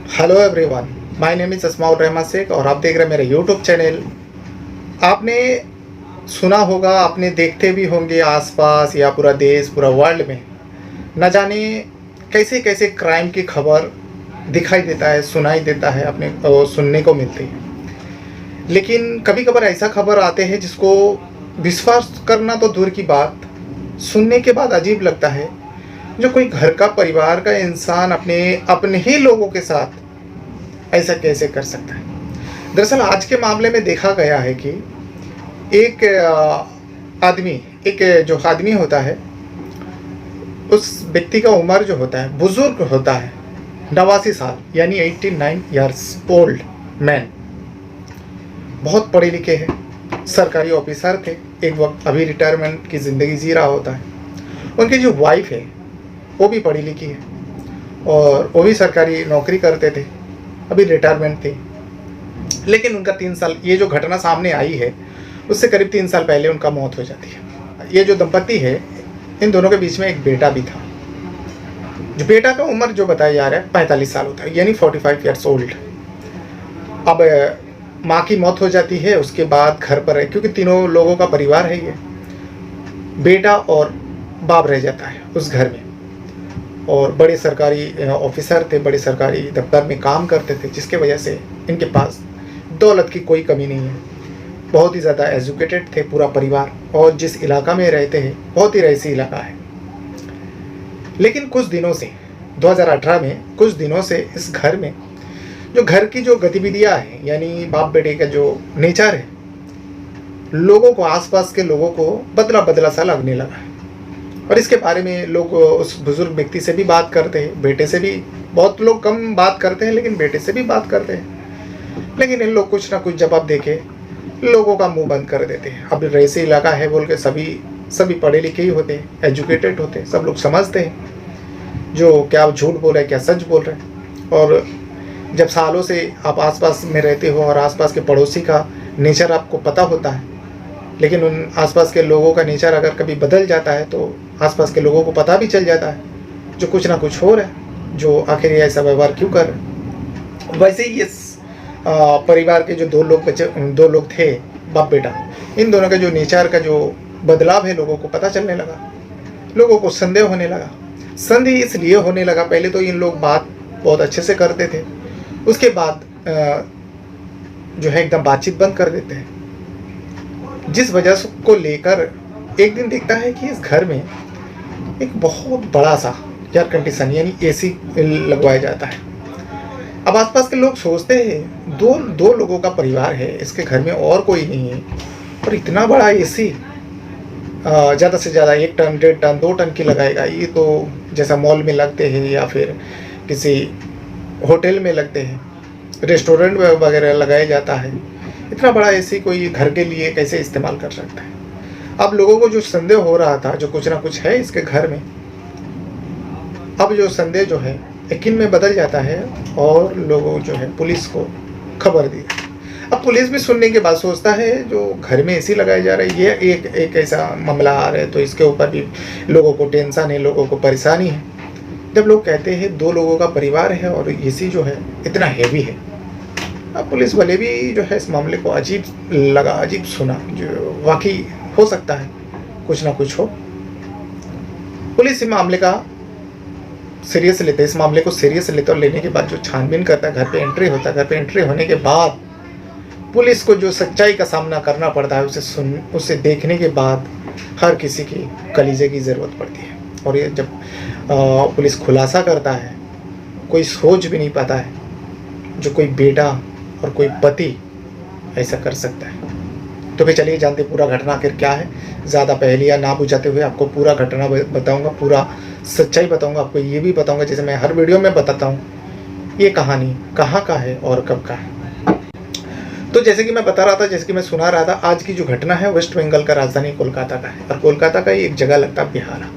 Hello everyone, my name is Asmaul Rahman Shaikh और आप देख रहे हैं मेरा यूट्यूब चैनल। आपने सुना होगा, आपने देखते भी होंगे आसपास या पूरा देश पूरा वर्ल्ड में न जाने कैसे कैसे क्राइम की खबर दिखाई देता है, सुनाई देता है, अपने सुनने को मिलती है। लेकिन कभी कभार ऐसा खबर आते हैं जिसको विश्वास करना तो दूर की बात, सुनने के बाद अजीब लगता है। जो कोई घर का परिवार का इंसान अपने अपने ही लोगों के साथ ऐसा कैसे कर सकता है। दरअसल आज के मामले में देखा गया है कि एक आदमी एक जो आदमी होता है, उस व्यक्ति का उम्र जो होता है, बुजुर्ग होता है, 89 साल यानी 89 ईयर्स ओल्ड मैन। बहुत पढ़े लिखे हैं, सरकारी ऑफिसर थे एक वक्त, अभी रिटायरमेंट की ज़िंदगी जी रहा होता है। उनकी जो वाइफ है वो भी पढ़ी लिखी है और वो भी सरकारी नौकरी करते थे, अभी रिटायरमेंट थी। लेकिन उनका 3 साल, ये जो घटना सामने आई है उससे करीब 3 साल पहले उनका मौत हो जाती है। ये जो दंपति है, इन दोनों के बीच में एक बेटा भी था। जो बेटा का उम्र जो बताया जा रहा है 45 साल होता है, यानी 45 ईयर्स ओल्ड। अब माँ की मौत हो जाती है, उसके बाद घर पर है, क्योंकि तीनों लोगों का परिवार है, ये बेटा और बाप रह जाता है उस घर में। और बड़े सरकारी ऑफिसर थे, बड़े सरकारी दफ्तर में काम करते थे, जिसके वजह से इनके पास दौलत की कोई कमी नहीं है। बहुत ही ज़्यादा एजुकेटेड थे पूरा परिवार, और जिस इलाका में रहते हैं बहुत ही रईसी इलाका है। लेकिन कुछ दिनों से 2018 में कुछ दिनों से इस घर में जो घर की जो गतिविधियां हैं, यानी बाप बेटे का जो नेचर है, लोगों को, आसपास के लोगों को बदला बदला सा लगने लगा है। और इसके बारे में लोग उस बुजुर्ग व्यक्ति से भी बात करते हैं, बेटे से भी। बहुत लोग कम बात करते हैं लेकिन बेटे से भी बात करते हैं। लेकिन इन लोग कुछ ना कुछ जवाब देके लोगों का मुंह बंद कर देते हैं। अब रईसी इलाका है बोल के सभी पढ़े लिखे ही होते हैं, एजुकेटेड होते हैं, सब लोग समझते हैं जो क्या झूठ बोल रहे हैं, क्या सच बोल रहे हैं। और जब सालों से आप आसपास में रहते हो और आसपास के पड़ोसी का नेचर आपको पता होता है, लेकिन उन आसपास के लोगों का नेचर अगर कभी बदल जाता है तो आसपास के लोगों को पता भी चल जाता है जो कुछ ना कुछ हो रहा है, जो आखिर ये ऐसा व्यवहार क्यों कर रहे हैं। वैसे ही इस परिवार के जो दो लोग थे, बाप बेटा, इन दोनों का जो नेचर का जो बदलाव है लोगों को पता चलने लगा। लोगों को संदेह होने लगा। संदेह इसलिए होने लगा, पहले तो इन लोग बात बहुत अच्छे से करते थे, उसके बाद जो है एकदम बातचीत बंद कर देते हैं। जिस वजह को लेकर एक दिन देखता है कि इस घर में एक बहुत बड़ा सा एयर कंडीशन यानी एसी लगवाया जाता है। अब आसपास के लोग सोचते हैं दो लोगों का परिवार है, इसके घर में और कोई नहीं है, और इतना बड़ा एसी ज़्यादा से ज़्यादा 1 टन 1.5 टन 2 टन की लगाएगा। ये तो जैसा मॉल में लगते हैं या फिर किसी होटल में लगते हैं, रेस्टोरेंट वगैरह लगाया जाता है। इतना बड़ा एसी कोई घर के लिए कैसे इस्तेमाल कर सकता है। अब लोगों को जो संदेह हो रहा था, जो कुछ ना कुछ है इसके घर में, अब जो संदेह जो है यकीन में बदल जाता है और लोगों जो है पुलिस को खबर दी। अब पुलिस भी सुनने के बाद सोचता है जो घर में एसी लगाया जा रहा है, ये एक ऐसा मामला आ रहा है तो इसके ऊपर भी लोगों को टेंशन है, लोगों को परेशानी है। जब लोग कहते हैं 2 लोगों का परिवार है और एसी जो है इतना हैवी है, अब पुलिस वाले भी जो है इस मामले को अजीब लगा, अजीब सुना, जो वाकई हो सकता है कुछ ना कुछ हो। पुलिस इस मामले का सीरियस लेते, इस मामले को सीरियस लेते और लेने के बाद जो छानबीन करता है, घर पे एंट्री होता है। घर पे एंट्री होने के बाद पुलिस को जो सच्चाई का सामना करना पड़ता है, उसे देखने के बाद हर किसी की कलीजे की ज़रूरत पड़ती है। और ये जब पुलिस खुलासा करता है, कोई सोच भी नहीं पाता है जो कोई बेटा और कोई पति ऐसा कर सकता है। तो फिर चलिए जानते पूरा घटना आखिर क्या है। ज़्यादा पहेलियाँ ना बुझाते हुए आपको पूरा घटना बताऊंगा, पूरा सच्चाई बताऊंगा। आपको ये भी बताऊंगा, जैसे मैं हर वीडियो में बताता हूँ, ये कहानी कहाँ का है और कब का है। तो जैसे कि मैं बता रहा था, जैसे कि मैं सुना रहा था, आज की जो घटना है वेस्ट बंगाल का राजधानी कोलकाता का है, और कोलकाता का ही एक जगह लगता है बिहारा।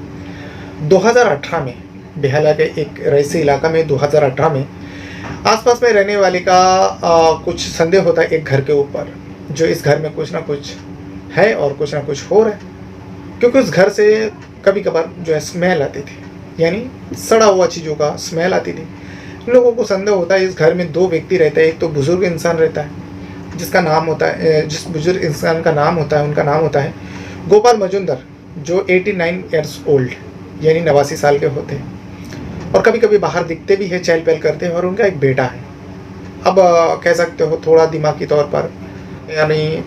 2018 में बिहारा के एक रईसी इलाका में 2018 में आसपास में रहने वाले का कुछ संदेह होता है एक घर के ऊपर, जो इस घर में कुछ ना कुछ है और कुछ ना कुछ हो रहा है। क्योंकि उस घर से कभी कभार जो है स्मेल आती थी, यानी सड़ा हुआ चीज़ों का स्मेल आती थी। लोगों को संदेह होता है इस घर में दो व्यक्ति रहते हैं। एक तो बुजुर्ग इंसान रहता है जिसका नाम होता है, जिस बुजुर्ग इंसान का नाम होता है, उनका नाम होता है गोपाल मजुमदार, जो 89 ईयर्स ओल्ड यानी 89 साल के होते हैं और कभी कभी बाहर दिखते भी है, चहल पहल करते हैं। और उनका एक बेटा है। अब कह सकते हो थोड़ा दिमागी तौर पर, यानी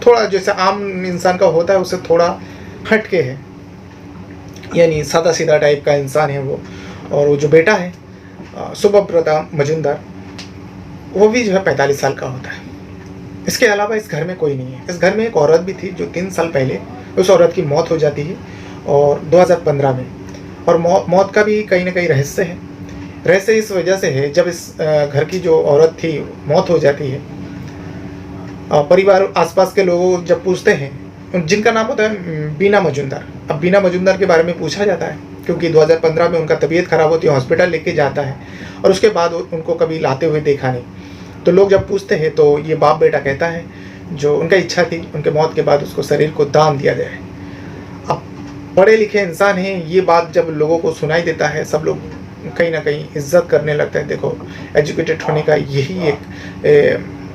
थोड़ा जैसे आम इंसान का होता है उससे थोड़ा हटके है, यानी सादा सीधा टाइप का इंसान है वो। और वो जो बेटा है सुभब्रता मजुमदार, वो भी जो है 45 साल का होता है। इसके अलावा इस घर में कोई नहीं है। इस घर में एक औरत भी थी जो 3 साल पहले उस औरत की मौत हो जाती है और 2015 में। और मौत का भी कहीं ना कहीं रहस्य है। रहस्य इस वजह से है, जब इस घर की जो औरत थी मौत हो जाती है, परिवार आसपास के लोग जब पूछते हैं, जिनका नाम होता है बीना मजुमदार। अब बीना मजुमदार के बारे में पूछा जाता है क्योंकि 2015 में उनका तबीयत खराब होती है, हॉस्पिटल लेके जाता है और उसके बाद उनको कभी लाते हुए देखा नहीं। तो लोग जब पूछते हैं तो ये बाप बेटा कहता है जो उनका इच्छा थी उनके मौत के बाद उसको शरीर को दान दिया जाए। अब पढ़े लिखे इंसान हैं, ये बात जब लोगों को सुनाई देता है, सब लोग कहीं ना कहीं इज्जत करने लगता है। देखो, एजुकेटेड होने का यही एक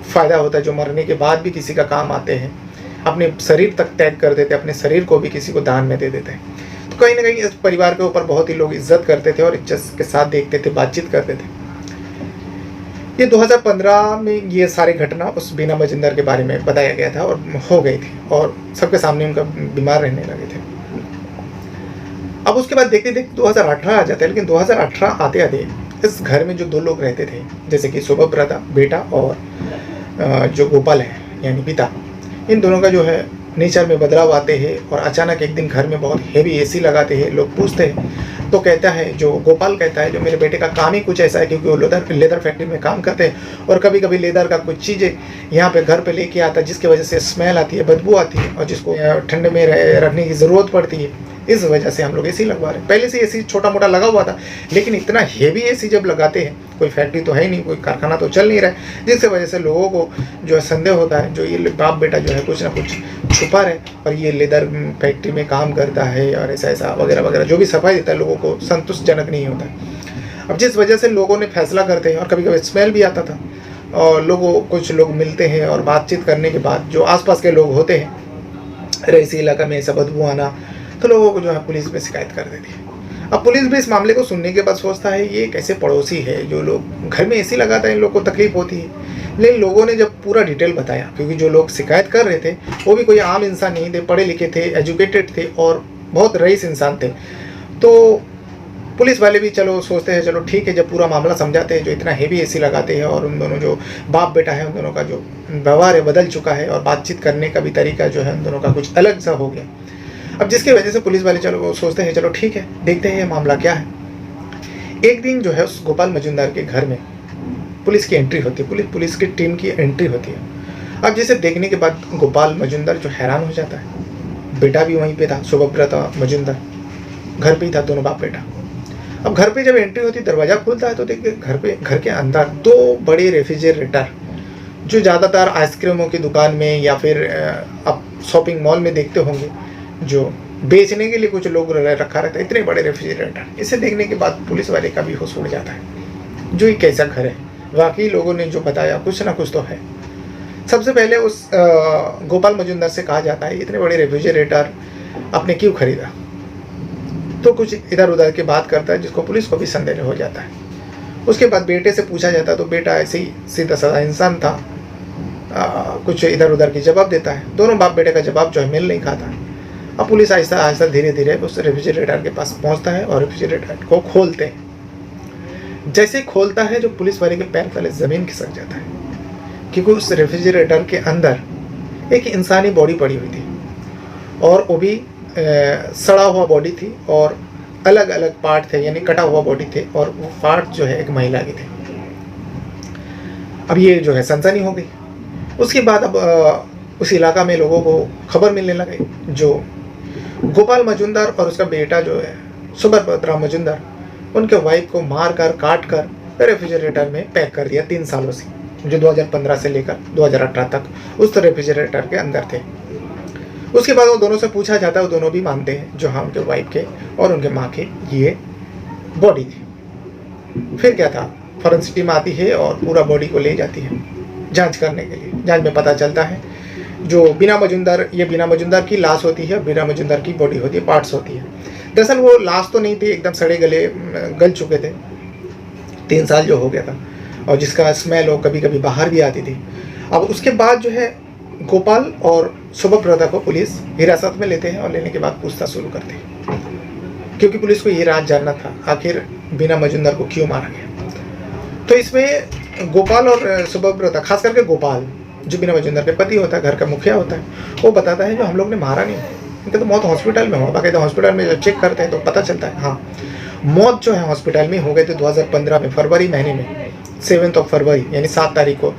फ़ायदा होता है जो मरने के बाद भी किसी का काम आते हैं। अपने शरीर तक त्याग कर देते, अपने शरीर को भी किसी को दान में दे देते हैं। तो कहीं ना कहीं इस परिवार के ऊपर बहुत ही लोग इज्जत करते थे और इज्जत के साथ देखते थे, बातचीत करते थे। ये 2015 में ये सारी घटना उस बीना मजिंदर के बारे में बताया गया था और हो गई थी और सबके सामने उनका बीमार रहने लगे थे। अब उसके बाद देखते देखते 2018 आ जाता है, लेकिन 2018 आते आते इस घर में जो दो लोग रहते थे, जैसे कि सुभब्रता बेटा और जो गोपाल है यानी पिता, इन दोनों का जो है नेचर में बदलाव आते हैं और अचानक एक दिन घर में बहुत हेवी एसी लगाते हैं। लोग पूछते हैं तो कहता है, जो गोपाल कहता है, जो मेरे बेटे का काम ही कुछ ऐसा है क्योंकि वो लेदर फैक्ट्री में काम करते हैं और कभी कभी लेदर का कुछ चीज़ें यहाँ पे घर पे लेके आता है जिसकी वजह से स्मेल आती है, बदबू आती है और जिसको ठंड में रखने की ज़रूरत पड़ती है। इस वजह से हम लोग एसी लगवा रहे हैं। पहले से एसी छोटा मोटा लगा हुआ था, लेकिन इतना हेवी एसी जब लगाते हैं, कोई फैक्ट्री तो है ही नहीं, कोई कारखाना तो चल नहीं रहा है, जिसकी वजह से लोगों को जो है संदेह होता है जो ये बाप बेटा जो है कुछ ना कुछ छुपा रहे और ये लेदर फैक्ट्री में काम करता है और ऐसा ऐसा वगैरह वगैरह जो भी सफाई देता है, लोगों को संतुष्टजनक नहीं होता है। अब जिस वजह से लोगों ने फैसला करते हैं और कभी कभी स्मेल भी आता था और कुछ लोग मिलते हैं और बातचीत करने के बाद जो आसपास के लोग होते हैं, अरे इसी इलाका में ऐसा बदबू आना, तो लोगों को जो है पुलिस में शिकायत कर देती है। अब पुलिस भी इस मामले को सुनने के बाद सोचता है ये कैसे पड़ोसी है जो लोग घर में एसी लगाता है, इन लोग को तकलीफ होती है। लेकिन लोगों ने जब पूरा डिटेल बताया, क्योंकि जो लोग शिकायत कर रहे थे वो भी कोई आम इंसान नहीं थे, पढ़े लिखे थे, एजुकेटेड थे और बहुत रईस इंसान थे। तो पुलिस वाले भी चलो सोचते हैं चलो ठीक है, जब पूरा मामला समझाते हैं, जो इतना हेवी एसी लगाते हैं और उन दोनों जो बाप बेटा है उन दोनों का जो व्यवहार है बदल चुका है और बातचीत करने का भी तरीका जो है उन दोनों का कुछ अलग सा हो गया। अब जिसकी वजह से पुलिस वाले चलो वो सोचते हैं चलो ठीक है, देखते हैं ये मामला क्या है। एक दिन जो है उस गोपाल मजुमदार के घर में पुलिस की एंट्री होती है, पुलिस की टीम की एंट्री होती है। अब जिसे देखने के बाद गोपाल मजुमदार जो हैरान हो जाता है। बेटा भी वहीं पे था, सुभब्रता मजुमदार घर पे ही था, दोनों बाप बेटा। अब घर पे जब एंट्री होती, दरवाज़ा खुलता है तो देखिए घर के अंदर दो बड़े रेफ्रिजरेटर, जो ज़्यादातर आइसक्रीमों की दुकान में या फिर आप शॉपिंग मॉल में देखते होंगे, जो बेचने के लिए कुछ लोग रखा रहता है, इतने बड़े रेफ्रिजरेटर। इसे देखने के बाद पुलिस वाले का भी होश उड़ जाता है, जो ये कैसा घर है। वाकई लोगों ने जो बताया कुछ ना कुछ तो है। सबसे पहले उस गोपाल मजुमदार से कहा जाता है इतने बड़े रेफ्रिजरेटर आपने क्यों खरीदा, तो कुछ इधर उधर की बात करता है जिसको पुलिस को भी संदेह हो जाता है। उसके बाद बेटे से पूछा जाता है तो बेटा ऐसे ही सीधा साधा इंसान था, कुछ इधर उधर की जवाब देता है। दोनों बाप बेटे का जवाब जो है मेल नहीं खाता। अब पुलिस आहिस्ता आहिस्ता धीरे धीरे उस रेफ्रिजरेटर के पास पहुंचता है और रेफ्रिजरेटर को खोलते हैं। जैसे खोलता है जो पुलिस वाले के पैर तले ज़मीन खिसक जाता है, क्योंकि उस रेफ्रिजरेटर के अंदर एक इंसानी बॉडी पड़ी हुई थी और वो भी सड़ा हुआ बॉडी थी और अलग अलग पार्ट थे, यानी कटा हुआ बॉडी थे और वो पार्ट जो है एक महिला के थे। अब ये जो है सनसनी हो गई। उसके बाद अब उस इलाका में लोगों को खबर मिलने लगी, जो गोपाल मजुमदार और उसका बेटा जो है सुभब्रता मजुमदार, उनके वाइफ को मार कर काट कर रेफ्रिजरेटर में पैक कर दिया 3 सालों से, जो 2015 से लेकर 2018 तक उस रेफ्रिजरेटर के अंदर थे। उसके बाद वो दोनों से पूछा जाता है, वो दोनों भी मानते हैं जो हाँ उनके वाइफ के और उनके माँ के ये बॉडी थी। फिर क्या था, फॉरेंसिक टीम आती है और पूरा बॉडी को ले जाती है जांच करने के लिए। जांच में पता चलता है जो बीना मजुमदार की लाश होती है, बीना मजुमदार की बॉडी होती है, पार्ट्स होती है। दरअसल वो लाश तो नहीं थी, एकदम सड़े गले गल चुके थे, 3 साल जो हो गया था, और जिसका स्मेल वो कभी कभी बाहर भी आती थी। अब उसके बाद जो है गोपाल और शुभब्रता को पुलिस हिरासत में लेते हैं और लेने के बाद पूछताछ शुरू करते हैं, क्योंकि पुलिस को ये राज जानना था आखिर बीना मजुमदार को क्यों मारा गया। तो इसमें गोपाल और शुभब्रता, खास करके गोपाल जो बीना मजुमदार के पति होता है, घर का मुखिया होता है, वो बताता है जो हम लोग ने मारा नहीं, इनका तो मौत हॉस्पिटल में हुआ। बाकी तो हॉस्पिटल में जब चेक करते हैं तो पता चलता है हाँ, मौत जो है हॉस्पिटल में हो गई थी 2015 में, फरवरी महीने में, 7 फरवरी यानी 7 तारीख को,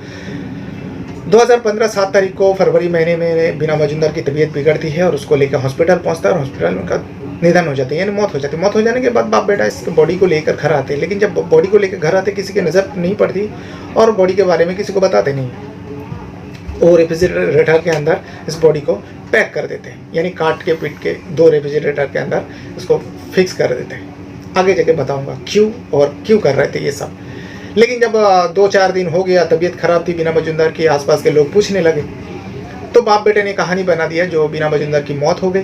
2015 7 तारीख को फरवरी महीने में बीना मजुमदार की तबीयत बिगड़ती है और उसको लेकर हॉस्पिटल पहुंचता है और हॉस्पिटल में उनका निधन हो जाता है, यानी मौत हो जाती है। मौत हो जाने के बाद बाप बेटा इस बॉडी को लेकर घर आते हैं, लेकिन जब बॉडी को लेकर घर आते किसी की नज़र नहीं पड़ती और बॉडी के बारे में किसी को बताते नहीं, और रेफ्रिजरेटर के अंदर इस बॉडी को पैक कर देते हैं, यानी काट के पीट के 2 रेफ्रिजरेटर के अंदर इसको फिक्स कर देते हैं। आगे जाके बताऊंगा क्यों और क्यों कर रहे थे ये सब। लेकिन जब 2-4 दिन हो गया, तबीयत खराब थी बीना मजुमदार की, आसपास के लोग पूछने लगे, तो बाप बेटे ने कहानी बना दिया जो बीना मजुमदार की मौत हो गई।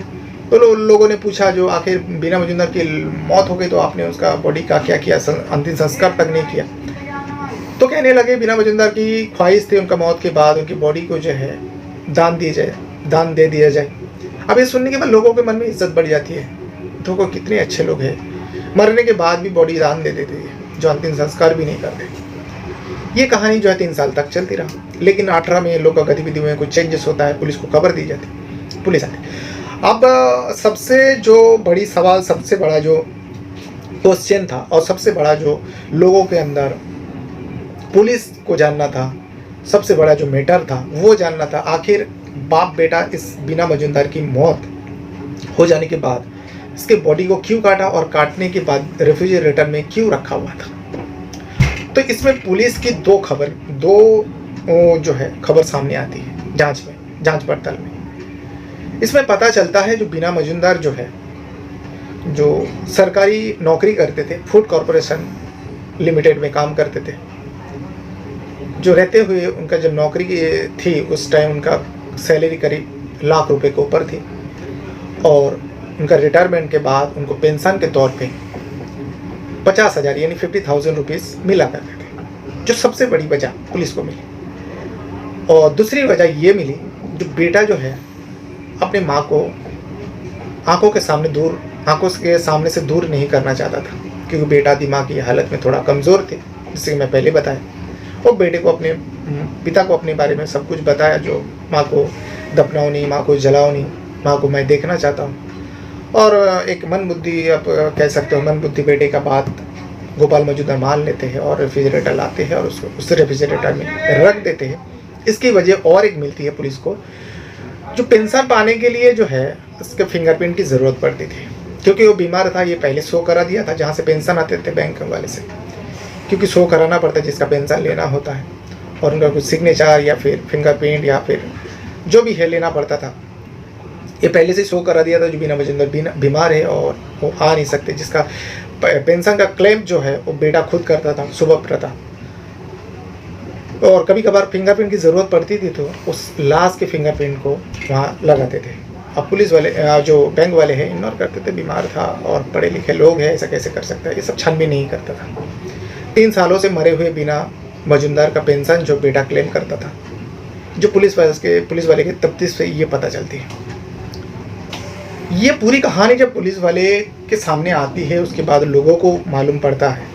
तो लोगों ने पूछा जो आखिर बीना मजुमदार की मौत हो गई तो आपने उसका बॉडी का क्या किया, अंतिम संस्कार तक नहीं किया। तो कहने लगे बीना मजुमदार की ख्वाहिश थी उनका मौत के बाद उनकी बॉडी को जो है दान दे दिया जाए। अब ये सुनने के बाद लोगों के मन में इज्जत बढ़ जाती है, तो को कितने अच्छे लोग हैं, मरने के बाद भी बॉडी दान दे देते हैं, जो अंतिम संस्कार भी नहीं करते। ये कहानी जो है 3 साल तक चलती रहा, लेकिन 18 में लोग का गतिविधि में कुछ चेंजेस होता है, पुलिस को खबर दी जाती, पुलिस आती। अब सबसे जो बड़ी सवाल, सबसे बड़ा जो क्वेश्चन था और सबसे बड़ा जो लोगों के अंदर पुलिस को जानना था, सबसे बड़ा जो मैटर था वो जानना था, आखिर बाप बेटा इस बीना मजुमदार की मौत हो जाने के बाद इसके बॉडी को क्यों काटा और काटने के बाद रेफ्रिजरेटर में क्यों रखा हुआ था। तो इसमें पुलिस की दो जो है खबर सामने आती है जांच पड़ताल में। इसमें पता चलता है जो बीना मजुमदार जो है, जो सरकारी नौकरी करते थे, फूड कॉरपोरेशन लिमिटेड में काम करते थे, जो रहते हुए उनका जब नौकरी थी उस टाइम उनका सैलरी करीब लाख रुपए के ऊपर थी, और उनका रिटायरमेंट के बाद उनको पेंशन के तौर पे 50,000 यानी 50,000 रुपीज़ मिला करते थे, जो सबसे बड़ी वजह पुलिस को मिली। और दूसरी वजह ये मिली जो बेटा जो है अपने माँ को आंखों के सामने से दूर नहीं करना चाहता था, क्योंकि बेटा दिमागी हालत में थोड़ा कमज़ोर थे, जिससे मैं पहले बताया। और बेटे को अपने पिता को अपने बारे में सब कुछ बताया, जो माँ को दफनाओ नहीं, माँ को जलाओ नहीं, माँ को मैं देखना चाहता हूँ। और एक मन बुद्धि, आप कह सकते हो मन बुद्धि बेटे का बात गोपाल मजुमदार मान लेते हैं और रेफ्रिजरेटर लाते हैं और उसको उस रेफ्रिजरेटर में रख देते हैं। इसकी वजह और एक मिलती है पुलिस को, जो पेंशन पाने के लिए जो है उसके फिंगरप्रिंट की ज़रूरत पड़ती थी, क्योंकि वो बीमार था। ये पहले शो करा दिया था जहाँ से पेंशन आते थे बैंक वाले से, क्योंकि शो कराना पड़ता है जिसका पेंशन लेना होता है, और उनका कुछ सिग्नेचर या फिर फिंगरप्रिंट या फिर जो भी है लेना पड़ता था। ये पहले से शो करा दिया था जो बीना मजुमदार बीमार है और वो आ नहीं सकते, जिसका पेंशन का क्लेम जो है वो बेटा खुद करता था, शुभब्रता। और कभी कभार फिंगरप्रिंट की ज़रूरत पड़ती थी तो उस लाश के फिंगरप्रिंट को वहाँ लगाते थे। अब पुलिस वाले जो बैंक वाले हैं इग्नोर करते थे, बीमार था और पढ़े लिखे लोग हैं, ऐसा कैसे कर सकता है, ये सब छानबीन नहीं करता था। 3 सालों से मरे हुए बीना मजुमदार का पेंशन जो बेटा क्लेम करता था, जो पुलिस वाले के तफ्तीश से ये पता चलती है। ये पूरी कहानी जब पुलिस वाले के सामने आती है उसके बाद लोगों को मालूम पड़ता है,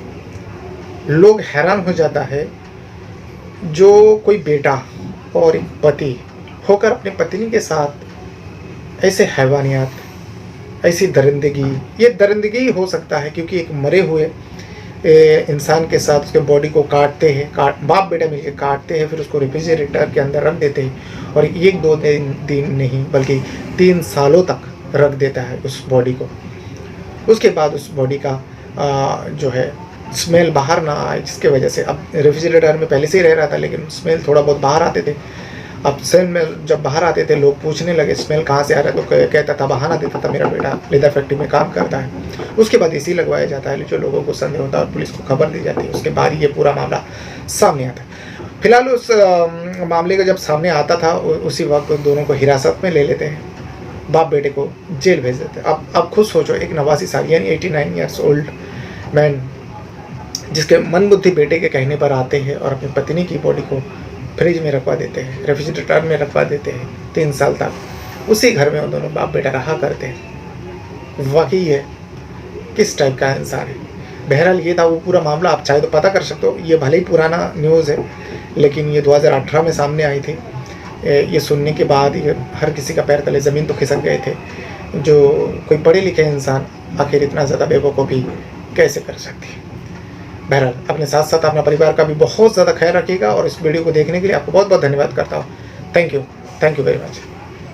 लोग हैरान हो जाता है, जो कोई बेटा और एक पति होकर अपनी पत्नी के साथ ऐसे हैवानियत, ऐसी दरिंदगी, ये दरिंदगी हो सकता है क्योंकि एक मरे हुए इंसान के साथ उसके बॉडी को काटते हैं, बाप बेटा मिलकर काटते हैं, फिर उसको रेफ्रिजरेटर के अंदर रख देते हैं, और 1-2 दिन नहीं बल्कि 3 सालों तक रख देता है उस बॉडी को। उसके बाद उस बॉडी का जो है स्मेल बाहर ना आए, जिसके वजह से अब रेफ्रिजरेटर में पहले से ही रह रहा था लेकिन स्मेल थोड़ा बहुत बाहर आते थे। अब सेल में जब बाहर आते थे लोग पूछने लगे स्मेल कहाँ से आ रहा है, तो कहता था, बहाना देता था मेरा बेटा लेदर फैक्ट्री में काम करता है। उसके बाद एसी लगवाया जाता है, जो लोगों को संदेह होता है और पुलिस को खबर दी जाती है, उसके बाद ये पूरा मामला सामने आता है। फिलहाल उस मामले का जब सामने आता था उसी वक्त दोनों को हिरासत में ले लेते हैं, बाप बेटे को जेल भेज देते हैं। अब खुद सोचो, एक 89 साल यानी 89 ईयर्स ओल्ड मैन जिसके मन बुद्धि बेटे के कहने पर आते हैं और अपनी पत्नी की बॉडी को फ्रिज में रखवा देते हैं, रेफ्रिजरेटर में रखवा देते हैं 3 साल तक उसी घर में वो दोनों बाप बेटा रहा करते हैं। वाकई ये किस टाइप का इंसान है। बहरहाल ये था वो पूरा मामला, आप चाहे तो पता कर सकते हो। ये भले ही पुराना न्यूज़ है लेकिन ये 2018 में सामने आई थी। ये सुनने के बाद ये हर किसी का पैर तले ज़मीन तो खिसक गए थे। जो कोई पढ़े लिखे इंसान आखिर इतना ज़्यादा बेवकूफ़ी कैसे कर सकती है। बहरहाल अपने साथ साथ अपना परिवार का भी बहुत ज़्यादा ख्याल रखिएगा और इस वीडियो को देखने के लिए आपको बहुत बहुत धन्यवाद करता हूँ। Thank you very much.